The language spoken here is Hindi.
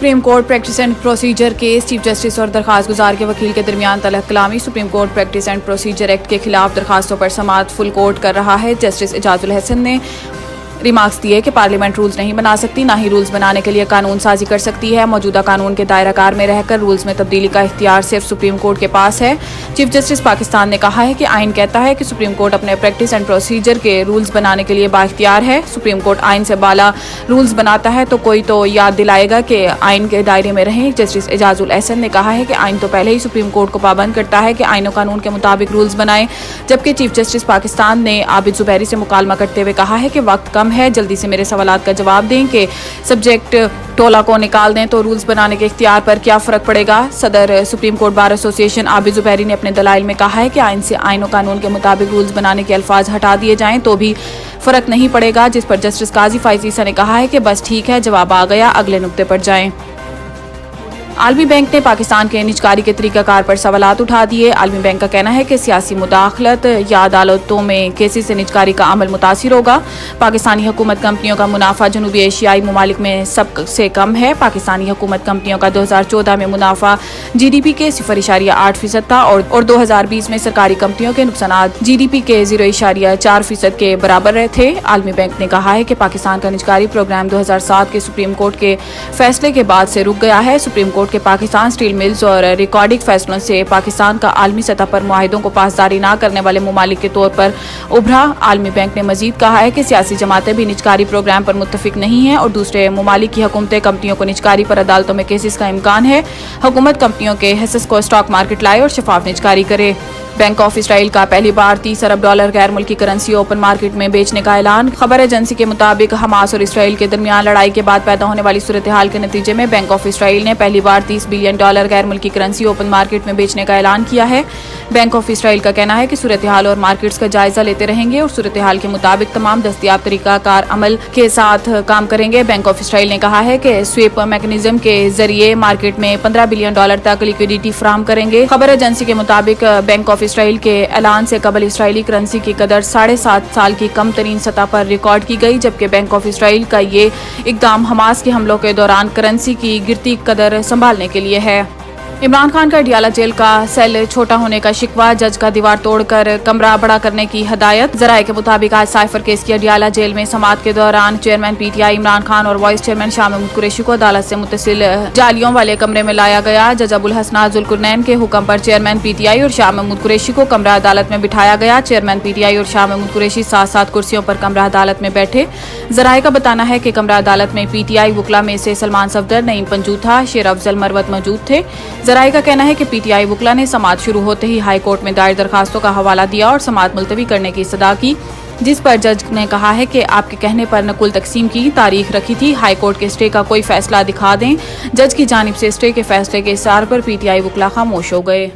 Supreme court practice and procedure case chief justice और दरखास्त गुजार के वकील के दरमियान तलख कलामी। Supreme court practice and procedure act के खिलाफ दरखास्तों पर समाअत फुल कोर्ट कर रहा है। जस्टिस एजाजुल हसन ने रिमार्क्स दिए कि पार्लियामेंट रूल्स नहीं बना सकती, ना ही रूल्स बनाने के लिए कानून साजी कर सकती है। मौजूदा कानून के दायरा कार में रहकर रूल्स में तब्दीली का इख्तियार सिर्फ सुप्रीम कोर्ट के पास है। चीफ जस्टिस पाकिस्तान ने कहा है कि आइन कहता है कि सुप्रीम कोर्ट अपने प्रैक्टिस एंड प्रोसीजर के रूल्स बनाने के लिए बाइख्तियार है। सुप्रीम कोर्ट आइन से बाला रूल्स बनाता है तो कोई तो याद दिलाएगा कि आइन के दायरे में रहें। जस्टिस एजाजुल अहसन ने कहा है कि आइन तो पहले ही सुप्रीम कोर्ट को पाबंद करता है कि आइन और कानून के मुताबिक रूल्स बनाएं, जबकि चीफ जस्टिस पाकिस्तान ने आबिद जुबैरी से मुकालमा करते हुए कहा है कि वक्त कम है, जल्दी से मेरे सवालात का जवाब दें कि सब्जेक्ट टोला को निकाल दें तो रूल्स बनाने के इख्तियार पर क्या फर्क पड़ेगा। सदर supreme court bar association Abid Zubairi ने अपने दलाइल में कहा है कि आइन से आइन और कानून के मुताबिक रूल्स बनाने के अल्फाज हटा दिए जाएं तो भी फर्क नहीं पड़ेगा, जिस पर जस्टिस काजी फाइज ईसा ने कहा है कि बस ठीक है, जवाब आ गया, अगले नुक्ते पर जाएं। आलमी बैंक ने पाकिस्तान के निजकारी के तरीकाकार पर सवालात उठा दिए। आलमी बैंक का कहना है कि सियासी मुदाखलत या अदालतों में केसेस से निजकारी का अमल मुतासिर होगा। पाकिस्तानी हुकूमत कंपनियों का मुनाफा जनूबी एशियाई ममालिक में सबसे कम है। पाकिस्तानी हुकूमत कंपनियों का 2014 में मुनाफा GDP के 0.8% था और 2020 में सरकारी कंपनियों के नुकसान GDP के 0.4% के बराबर रहे थे। आलमी बैंक ने कहा है कि पाकिस्तान का निजकारी प्रोग्राम 2007 के सुप्रीम कोर्ट के फैसले के बाद से रुक गया है। सुप्रीम कोर्ट के पाकिस्तान स्टील मिल्स और रिकॉर्डिंग फैसलों से पाकिस्तान का आलमी सतह पर मुआहिदों को पासदारी न करने वाले ममालिक के तौर पर उभरा। आलमी बैंक ने मजीद कहा है कि सियासी जमातें भी निजकारी प्रोग्राम पर मुत्तफिक नहीं है और दूसरे ममालिक की हुकूमतें कंपनियों को निजकारी पर अदालतों में केसेस का इम्कान है। हुकूमत कंपनियों के हिस्से को स्टॉक मार्केट लाए और शफाफ निजकारी करे। बैंक ऑफ इसराइल का पहली बार $30 अरब गैर मुल्की करेंसी ओपन मार्केट में बेचने का ऐलान। खबर एजेंसी के मुताबिक हमास और इसराइल के दरमियान लड़ाई के बाद पैदा होने वाली सूरत हाल के नतीजे में बैंक ऑफ इसराइल ने पहली बार $30 बिलियन गैर मुल्की करेंसी ओपन मार्केट में बेचने का ऐलान किया है। बैंक ऑफ इसराइल का कहना है कि सूरत हाल और मार्केट्स का जायजा लेते रहेंगे और सूरत हाल के मुताबिक तमाम दस्तियाब तरीकाकार अमल के साथ काम करेंगे। बैंक ऑफ इसराइल ने कहा है कि स्वीप मैकेनिज्म के जरिए मार्केट में $15 बिलियन तक लिक्विडिटी फराहम करेंगे। खबर एजेंसी के मुताबिक बैंक ऑफ इसराइल के ऐलान से कबल इसराइली करेंसी की कदर 7.5 साल की कम तरीन सतह पर रिकॉर्ड की गई, जबकि बैंक ऑफ इसराइल का ये इकदाम हमास के हमलों के दौरान करेंसी की गिरती कदर संभालने के लिए है। इमरान खान का अडियाला जेल का सेल छोटा होने का शिकवा, जज का दीवार तोड़कर कमरा बड़ा करने की हदायत। जराये के मुताबिक आज साइफर केस की अडियाला जेल में समाअत के दौरान चेयरमैन PTI इमरान खान और वाइस चेयरमैन शाह महमूद कुरैशी को अदालत से मुत्तसिल जालियों वाले कमरे में लाया गया। जज अबुल हसनात जुल्कुरनैन के हुक्म पर चेयरमैन PTI और शाह महमूद कुरैशी को कमरा अदालत में बिठाया गया। चेयरमैन PTI और शाह महमूद कुरैशी साथ साथ कुर्सियों पर कमरा अदालत में बैठे। जराये का बताना है कि कमरा अदालत में PTI वकला में से सलमान सफदर, नईम पंजूथा, शेर अफजल मरवत मौजूद थे। जराये का कहना है कि PTI वकला ने समाअत शुरू होते ही हाई कोर्ट में दायर दरखास्तों का हवाला दिया और समाअत मुलतवी करने की इस्तदा की, जिस पर जज ने कहा है कि आपके कहने पर नकुल तकसीम की तारीख रखी थी, हाई कोर्ट के स्टे का कोई फैसला दिखा दें। जज की जानिब से स्टे के फैसले के इस्तार पर PTI वकला खामोश हो गए।